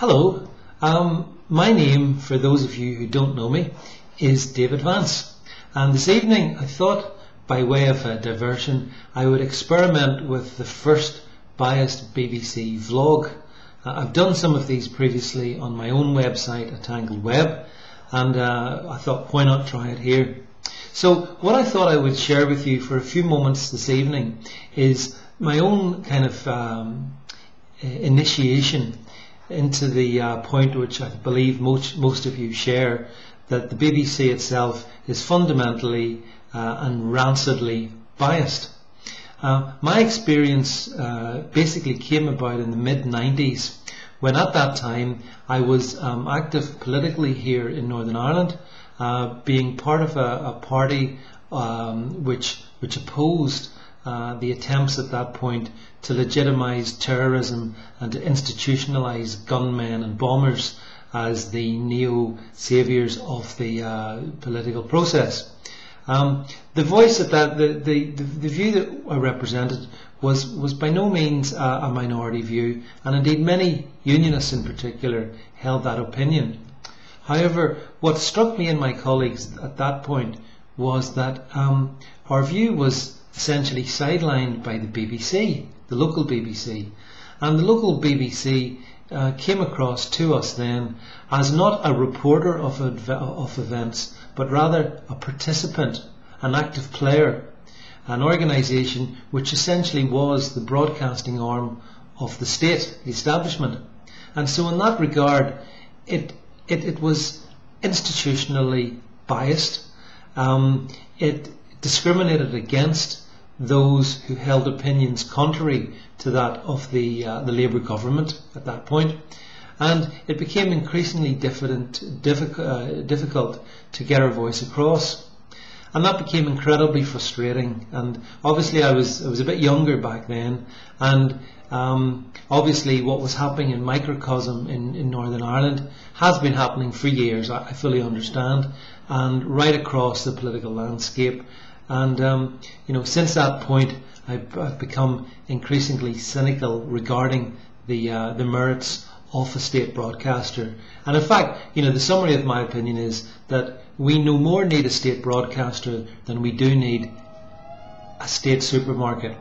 Hello, my name, for those of you who don't know me, is David Vance, and this evening I thought, by way of a diversion, I would experiment with the first biased BBC vlog. I've done some of these previously on my own website at Tangled Web, and I thought, why not try it here? So what I thought I would share with you for a few moments this evening is my own kind of initiation into the point which I believe most of you share, that the BBC itself is fundamentally and rancidly biased. My experience basically came about in the mid-90s, when at that time I was active politically here in Northern Ireland, being part of a party which opposed the attempts at that point to legitimise terrorism and to institutionalise gunmen and bombers as the neo-saviours of the political process. The voice at that, the view that I represented was by no means a minority view, and indeed many unionists in particular held that opinion. However, what struck me and my colleagues at that point was that our view was essentially sidelined by the BBC, the local BBC, and the local BBC came across to us then as not a reporter of events, but rather a participant, an active player, an organisation which essentially was the broadcasting arm of the state, the establishment. And so in that regard, it was institutionally biased. It discriminated against those who held opinions contrary to that of the Labour government at that point, and it became increasingly difficult to get our voice across, and that became incredibly frustrating. And obviously I was a bit younger back then, and obviously what was happening in microcosm in Northern Ireland has been happening for years, I fully understand, and right across the political landscape. And since that point I've become increasingly cynical regarding the merits of a state broadcaster. And in fact, the summary of my opinion is that we no more need a state broadcaster than we do need a state supermarket.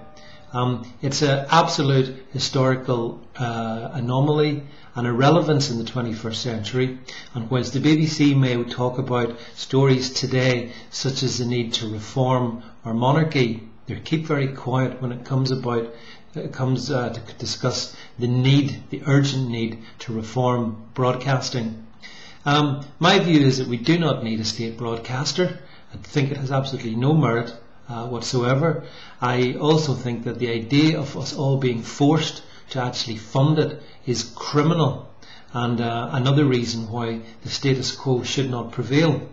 It's an absolute historical anomaly and irrelevance in the 21st century, and whilst the BBC may talk about stories today such as the need to reform our monarchy, they keep very quiet when it comes to discuss the urgent need to reform broadcasting. My view is that we do not need a state broadcaster. I think it has absolutely no merit whatsoever. I also think that the idea of us all being forced to actually fund it is criminal, and another reason why the status quo should not prevail.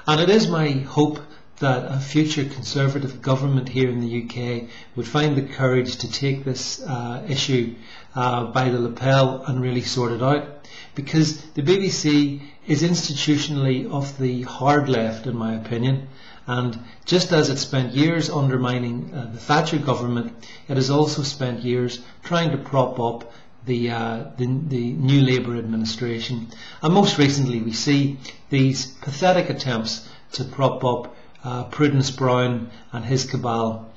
And it is my hope that a future Conservative government here in the UK would find the courage to take this issue by the lapel and really sort it out, because the BBC is institutionally of the hard left, in my opinion. And just as it spent years undermining the Thatcher government, it has also spent years trying to prop up the new Labour administration. And most recently we see these pathetic attempts to prop up Prudence Brown and his cabal.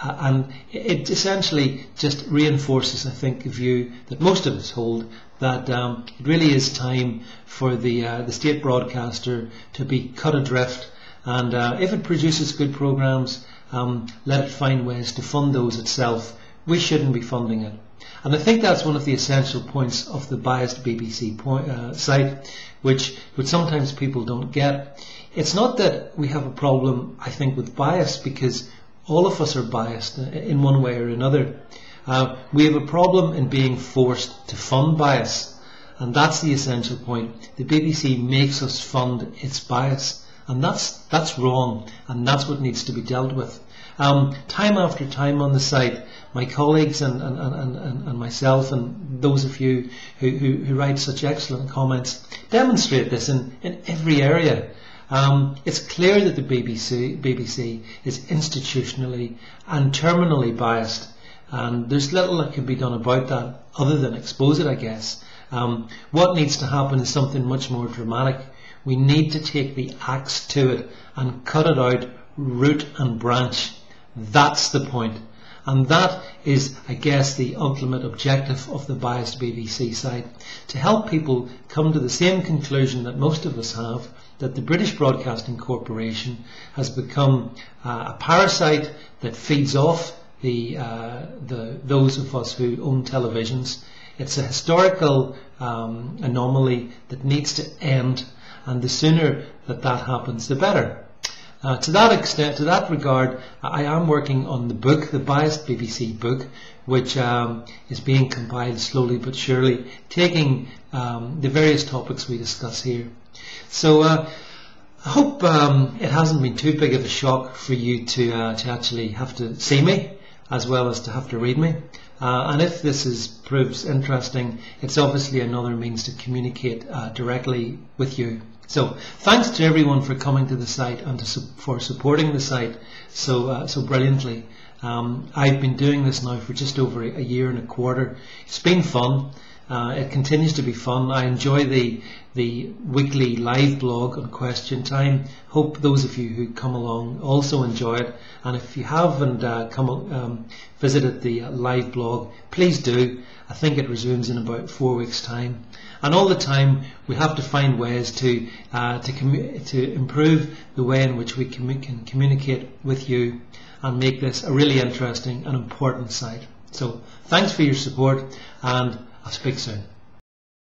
And it essentially just reinforces, I think, a view that most of us hold, that it really is time for the state broadcaster to be cut adrift. And if it produces good programmes, let it find ways to fund those itself. We shouldn't be funding it. And I think that's one of the essential points of the biased BBC site, which sometimes people don't get. It's not that we have a problem, I think, with bias, because all of us are biased in one way or another. We have a problem in being forced to fund bias, and that's the essential point. The BBC makes us fund its bias, and that's wrong, and that's what needs to be dealt with. Time after time on the site, my colleagues and myself and those of you who write such excellent comments demonstrate this in every area. It's clear that the BBC is institutionally and terminally biased, and there's little that can be done about that other than expose it, I guess. What needs to happen is something much more dramatic. We need to take the axe to it and cut it out root and branch. That's the point. And that is, I guess, the ultimate objective of the Biased BBC site, to help people come to the same conclusion that most of us have, that the British Broadcasting Corporation has become a parasite that feeds off those of us who own televisions. It's a historical anomaly that needs to end, and the sooner that happens, the better. To that extent, to that regard, I am working on the book, the Biased BBC book, which is being compiled slowly but surely, taking the various topics we discuss here. So I hope it hasn't been too big of a shock for you to actually have to see me, as well as to have to read me. And if this proves interesting, it's obviously another means to communicate directly with you. So thanks to everyone for coming to the site and for supporting the site so brilliantly. I've been doing this now for just over a year and a quarter. It's been fun. It continues to be fun. I enjoy the weekly live blog on Question Time. Hope those of you who come along also enjoy it. And if you haven't visited the live blog, please do. I think it resumes in about 4 weeks' time. And all the time we have to find ways to improve the way in which we can communicate with you and make this a really interesting and important site. So thanks for your support, and I'll speak soon.